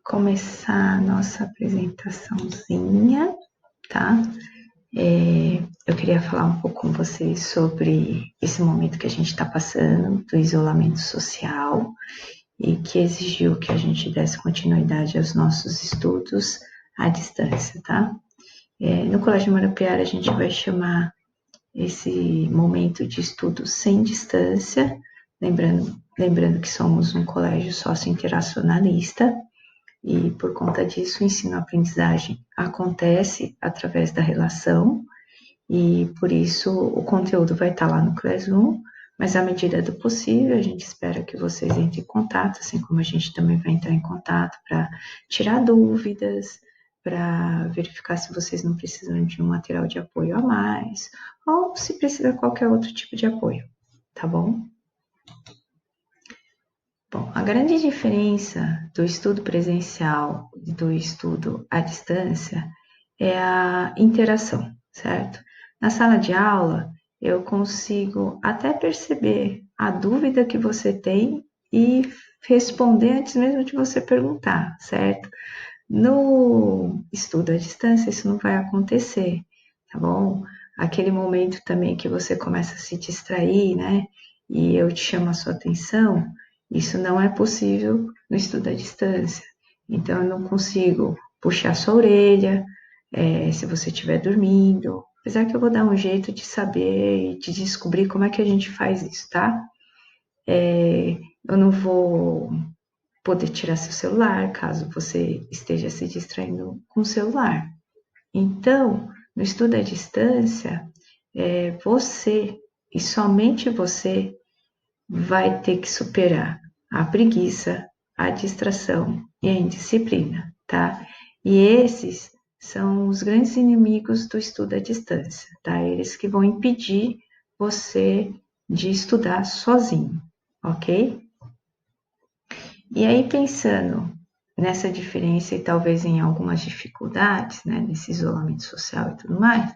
começar a nossa apresentaçãozinha, tá? Eu queria falar um pouco com vocês sobre esse momento que a gente está passando, do isolamento social, e que exigiu que a gente desse continuidade aos nossos estudos à distância, tá? No Colégio Marupiara a gente vai chamar esse momento de estudo sem distância, lembrando que somos um colégio sócio-interacionalista, e por conta disso o ensino-aprendizagem acontece através da relação, e por isso o conteúdo vai estar lá no Classroom, mas à medida do possível a gente espera que vocês entrem em contato, assim como a gente também vai entrar em contato para tirar dúvidas, para verificar se vocês não precisam de um material de apoio a mais, ou se precisa qualquer outro tipo de apoio, tá bom? Bom, a grande diferença do estudo presencial e do estudo à distância é a interação, certo? Na sala de aula, eu consigo até perceber a dúvida que você tem e responder antes mesmo de você perguntar, certo? No estudo à distância, isso não vai acontecer, tá bom? Aquele momento também que você começa a se distrair, né? E eu te chamo a sua atenção, isso não é possível no estudo à distância. Então, eu não consigo puxar sua orelha, se você estiver dormindo, apesar que eu vou dar um jeito de saber e de descobrir como é que a gente faz isso, tá? Eu não vou poder tirar seu celular, caso você esteja se distraindo com o celular. Então, no estudo à distância, você e somente você vai ter que superar a preguiça, a distração e a indisciplina, tá? E esses são os grandes inimigos do estudo à distância, tá? Eles que vão impedir você de estudar sozinho, ok? E aí, pensando nessa diferença e talvez em algumas dificuldades, né, nesse isolamento social e tudo mais,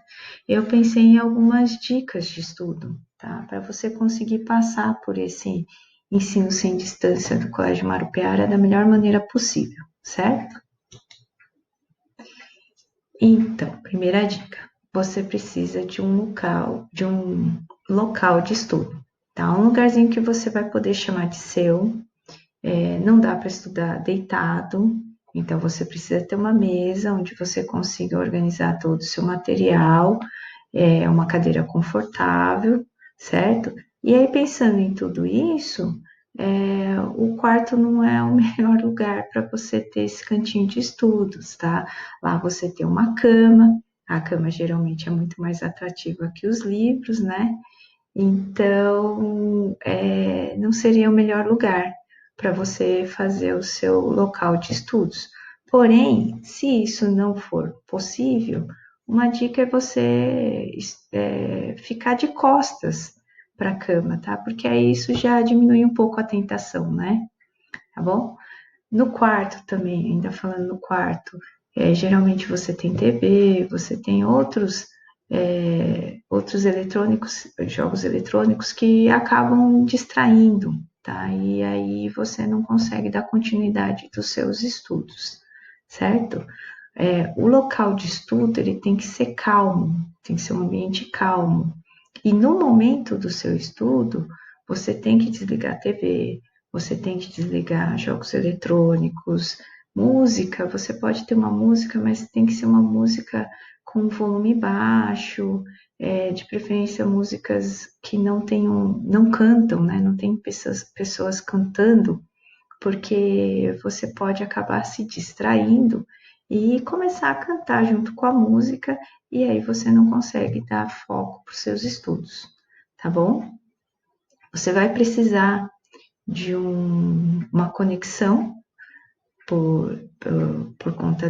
eu pensei em algumas dicas de estudo, tá? Para você conseguir passar por esse ensino sem distância do Colégio Marupiara da melhor maneira possível, certo? Então, primeira dica, você precisa de um local de estudo, tá? Um lugarzinho que você vai poder chamar de seu. Não dá para estudar deitado, então você precisa ter uma mesa onde você consiga organizar todo o seu material, uma cadeira confortável, certo? E aí, pensando em tudo isso, o quarto não é o melhor lugar para você ter esse cantinho de estudos, tá? Lá você tem uma cama, a cama geralmente é muito mais atrativa que os livros, né? Então, não seria o melhor lugar para você fazer o seu local de estudos. Porém, se isso não for possível, uma dica é você ficar de costas para a cama, tá? Porque aí isso já diminui um pouco a tentação, né? Tá bom? No quarto também, ainda falando no quarto, geralmente você tem TV, você tem outros eletrônicos, jogos eletrônicos que acabam distraindo, tá? E aí você não consegue dar continuidade dos seus estudos, certo? O local de estudo, ele tem que ser calmo, tem que ser um ambiente calmo. E no momento do seu estudo, você tem que desligar a TV, você tem que desligar jogos eletrônicos, música, você pode ter uma música, mas tem que ser uma música com volume baixo, de preferência músicas que não cantam, né? Não tem pessoas cantando, porque você pode acabar se distraindo e começar a cantar junto com a música, e aí você não consegue dar foco para os seus estudos, tá bom? Você vai precisar de uma conexão por conta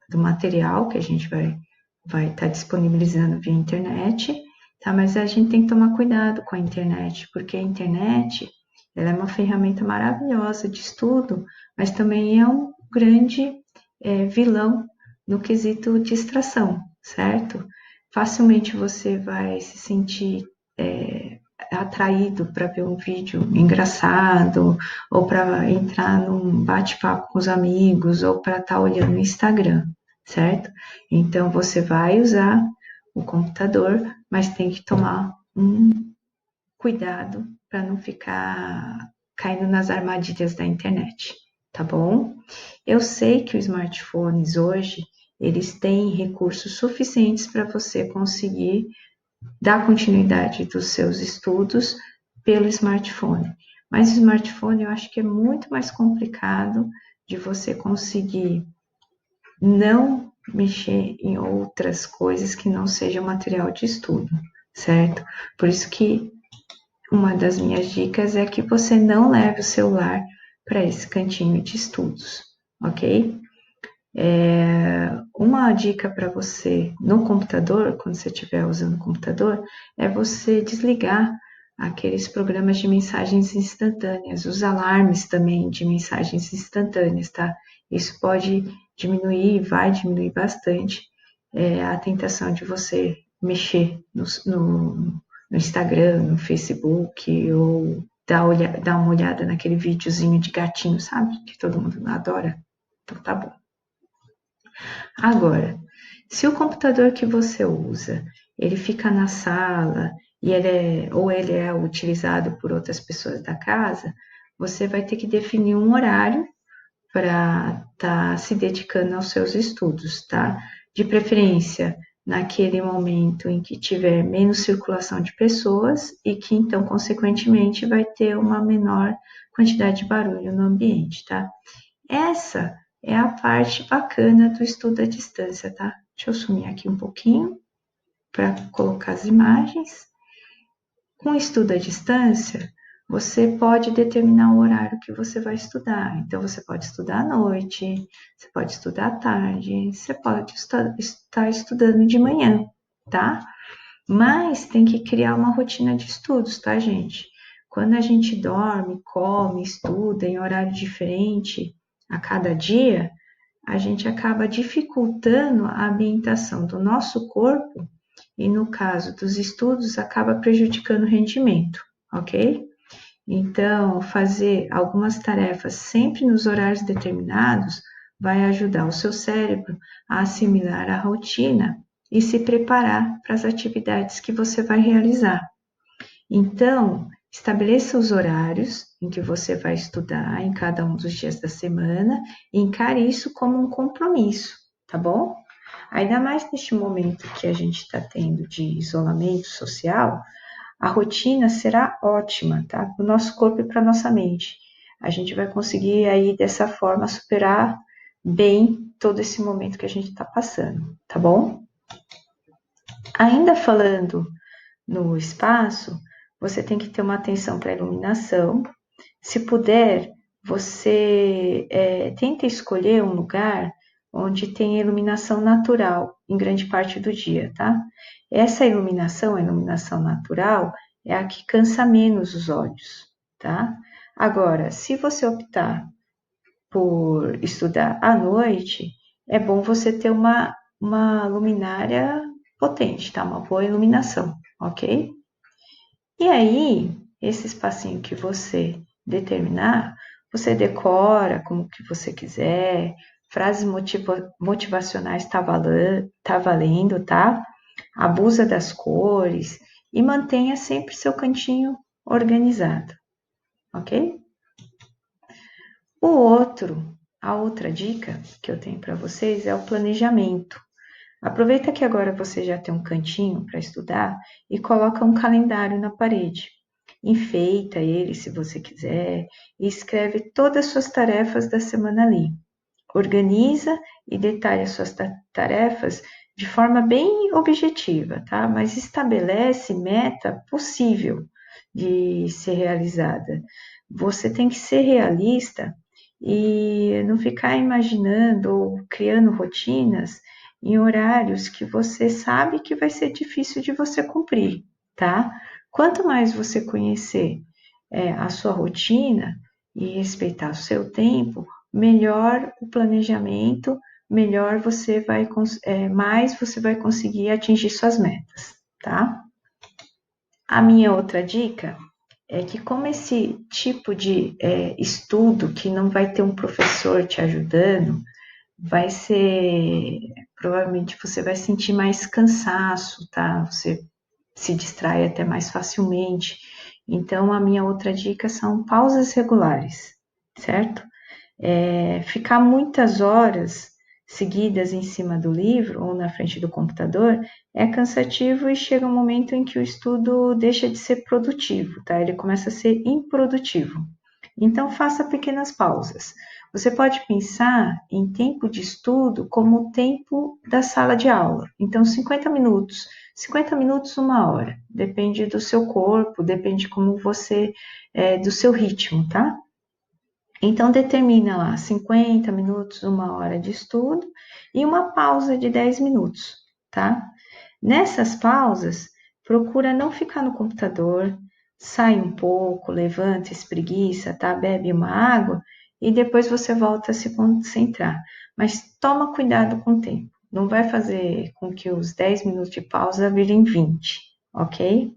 do material que a gente vai estar disponibilizando via internet, tá? Mas a gente tem que tomar cuidado com a internet, porque a internet, ela é uma ferramenta maravilhosa de estudo, mas também é um grande vilão no quesito distração, certo? Facilmente você vai se sentir atraído para ver um vídeo engraçado, ou para entrar num bate-papo com os amigos, ou para estar olhando o Instagram, certo? Então, você vai usar o computador, mas tem que tomar um cuidado para não ficar caindo nas armadilhas da internet, tá bom? Eu sei que os smartphones hoje, eles têm recursos suficientes para você conseguir dar continuidade dos seus estudos pelo smartphone. Mas o smartphone eu acho que é muito mais complicado de você conseguir não mexer em outras coisas que não sejam material de estudo, certo? Por isso que uma das minhas dicas é que você não leve o celular para esse cantinho de estudos, ok? Uma dica para você no computador, quando você estiver usando o computador, é você desligar aqueles programas de mensagens instantâneas, os alarmes também de mensagens instantâneas, tá? Isso pode diminuir, vai diminuir bastante a tentação de você mexer no Instagram, no Facebook, ou dar uma olhada naquele videozinho de gatinho, sabe? Que todo mundo adora. Então tá bom. Agora, se o computador que você usa, ele fica na sala e ele é utilizado por outras pessoas da casa, você vai ter que definir um horário para estar se dedicando aos seus estudos, tá? De preferência, naquele momento em que tiver menos circulação de pessoas e que, então, consequentemente, vai ter uma menor quantidade de barulho no ambiente, tá? Essa é a parte bacana do estudo à distância, tá? Deixa eu sumir aqui um pouquinho para colocar as imagens. Com o estudo à distância, você pode determinar o horário que você vai estudar. Então, você pode estudar à noite, você pode estudar à tarde, você pode estar estudando de manhã, tá? Mas tem que criar uma rotina de estudos, tá, gente? Quando a gente dorme, come, estuda em horário diferente a cada dia, a gente acaba dificultando a ambientação do nosso corpo e, no caso dos estudos, acaba prejudicando o rendimento, ok? Então, fazer algumas tarefas sempre nos horários determinados vai ajudar o seu cérebro a assimilar a rotina e se preparar para as atividades que você vai realizar. Então, estabeleça os horários em que você vai estudar em cada um dos dias da semana e encare isso como um compromisso, tá bom? Ainda mais neste momento que a gente está tendo de isolamento social, a rotina será ótima, tá? Para o nosso corpo e para a nossa mente. A gente vai conseguir aí, dessa forma, superar bem todo esse momento que a gente está passando, tá bom? Ainda falando no espaço, você tem que ter uma atenção para a iluminação. Se puder, você tenta escolher um lugar onde tem iluminação natural em grande parte do dia, tá? Essa iluminação, a iluminação natural, é a que cansa menos os olhos, tá? Agora, se você optar por estudar à noite, é bom você ter uma luminária potente, tá? Uma boa iluminação, ok? E aí, esse espacinho que você determinar, você decora como que você quiser, frases motivacionais tá valendo, tá? Abusa das cores e mantenha sempre seu cantinho organizado, ok? A outra dica que eu tenho para vocês é o planejamento. Aproveita que agora você já tem um cantinho para estudar e coloca um calendário na parede. Enfeita ele se você quiser e escreve todas as suas tarefas da semana ali. Organiza e detalha suas tarefas de forma bem objetiva, tá? Mas estabelece meta possível de ser realizada. Você tem que ser realista e não ficar imaginando ou criando rotinas em horários que você sabe que vai ser difícil de você cumprir, tá? Quanto mais você conhecer a sua rotina e respeitar o seu tempo, melhor o planejamento, melhor você mais você vai conseguir atingir suas metas, tá? A minha outra dica é que, como esse tipo de estudo que não vai ter um professor te ajudando, vai ser, provavelmente você vai sentir mais cansaço, tá? Você se distrai até mais facilmente. Então, a minha outra dica são pausas regulares, certo? Ficar muitas horas seguidas em cima do livro ou na frente do computador é cansativo e chega um momento em que o estudo deixa de ser produtivo, tá? Ele começa a ser improdutivo. Então, faça pequenas pausas. Você pode pensar em tempo de estudo como o tempo da sala de aula. Então, 50 minutos, 1 hora. Depende do seu corpo, depende como você, do seu ritmo, tá? Então, determina lá 50 minutos, 1 hora de estudo e uma pausa de 10 minutos, tá? Nessas pausas, procura não ficar no computador, sai um pouco, levanta, espreguiça, tá? Bebe uma água e depois você volta a se concentrar. Mas toma cuidado com o tempo. Não vai fazer com que os 10 minutos de pausa virem 20, ok?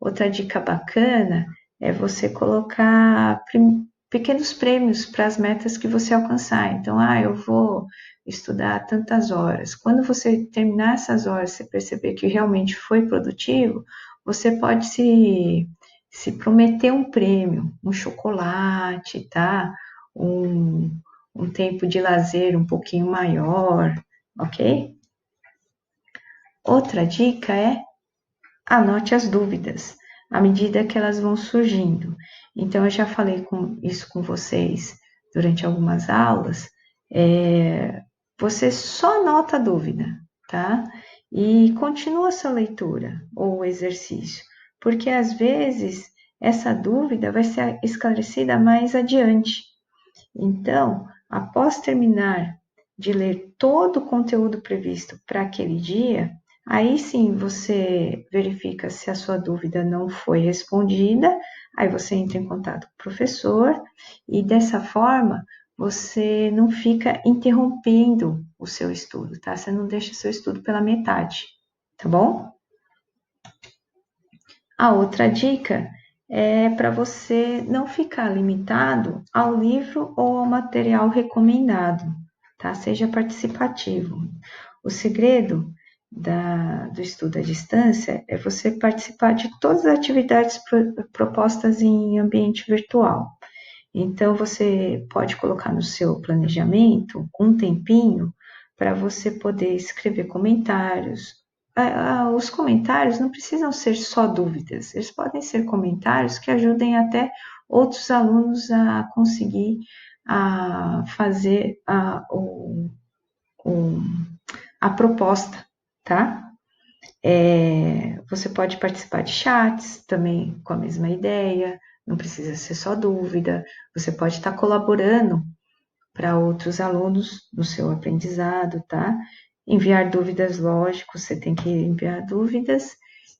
Outra dica bacana é você colocar pequenos prêmios para as metas que você alcançar. Então, eu vou estudar tantas horas. Quando você terminar essas horas, você perceber que realmente foi produtivo, você pode se prometer um prêmio, um chocolate, tá? Um tempo de lazer um pouquinho maior, ok? Outra dica é anote as dúvidas à medida que elas vão surgindo. Então, eu já falei isso com vocês durante algumas aulas. Você só anota a dúvida, tá? E continua a sua leitura ou exercício, porque às vezes essa dúvida vai ser esclarecida mais adiante. Então, após terminar de ler todo o conteúdo previsto para aquele dia, aí sim você verifica se a sua dúvida não foi respondida, aí você entra em contato com o professor e dessa forma você não fica interrompendo o seu estudo, tá? Você não deixa o seu estudo pela metade, tá bom? A outra dica é para você não ficar limitado ao livro ou ao material recomendado, tá? Seja participativo. O segredo do estudo à distância é você participar de todas as atividades propostas em ambiente virtual. Então, você pode colocar no seu planejamento um tempinho para você poder escrever comentários. Os comentários não precisam ser só dúvidas, eles podem ser comentários que ajudem até outros alunos a conseguir fazer a proposta, tá? Você pode participar de chats também com a mesma ideia, não precisa ser só dúvida, você pode estar colaborando para outros alunos no seu aprendizado, tá? Enviar dúvidas, lógico, você tem que enviar dúvidas,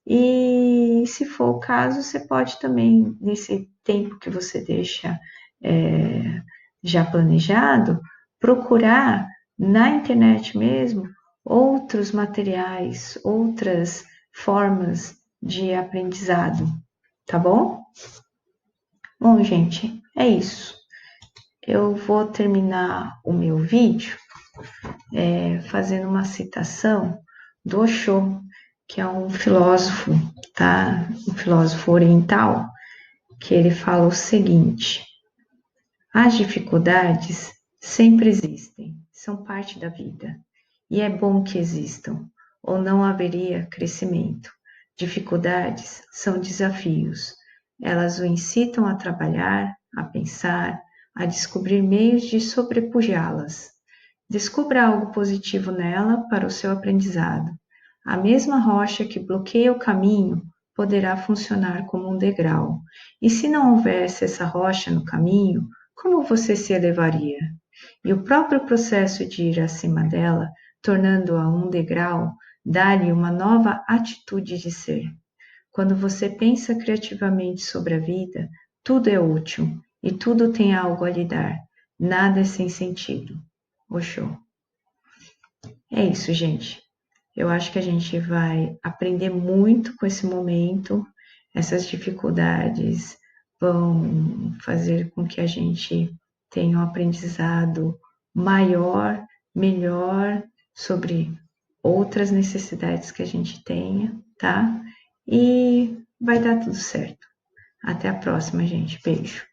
e se for o caso, você pode também, nesse tempo que você deixa já planejado, procurar na internet mesmo outros materiais, outras formas de aprendizado, tá bom? Bom, gente, é isso. Eu vou terminar o meu vídeo fazendo uma citação do Osho, que é um filósofo, tá? Um filósofo oriental, que ele fala o seguinte: as dificuldades sempre existem, são parte da vida, e é bom que existam, ou não haveria crescimento. Dificuldades são desafios, elas o incitam a trabalhar, a pensar, a descobrir meios de sobrepujá-las. Descubra algo positivo nela para o seu aprendizado. A mesma rocha que bloqueia o caminho poderá funcionar como um degrau. E se não houvesse essa rocha no caminho, como você se elevaria? E o próprio processo de ir acima dela, tornando-a um degrau, dá-lhe uma nova atitude de ser. Quando você pensa criativamente sobre a vida, tudo é útil e tudo tem algo a lhe dar. Nada é sem sentido. Osho. É isso, gente. Eu acho que a gente vai aprender muito com esse momento. Essas dificuldades vão fazer com que a gente tenha um aprendizado maior, melhor sobre outras necessidades que a gente tenha, tá? E vai dar tudo certo. Até a próxima, gente. Beijo.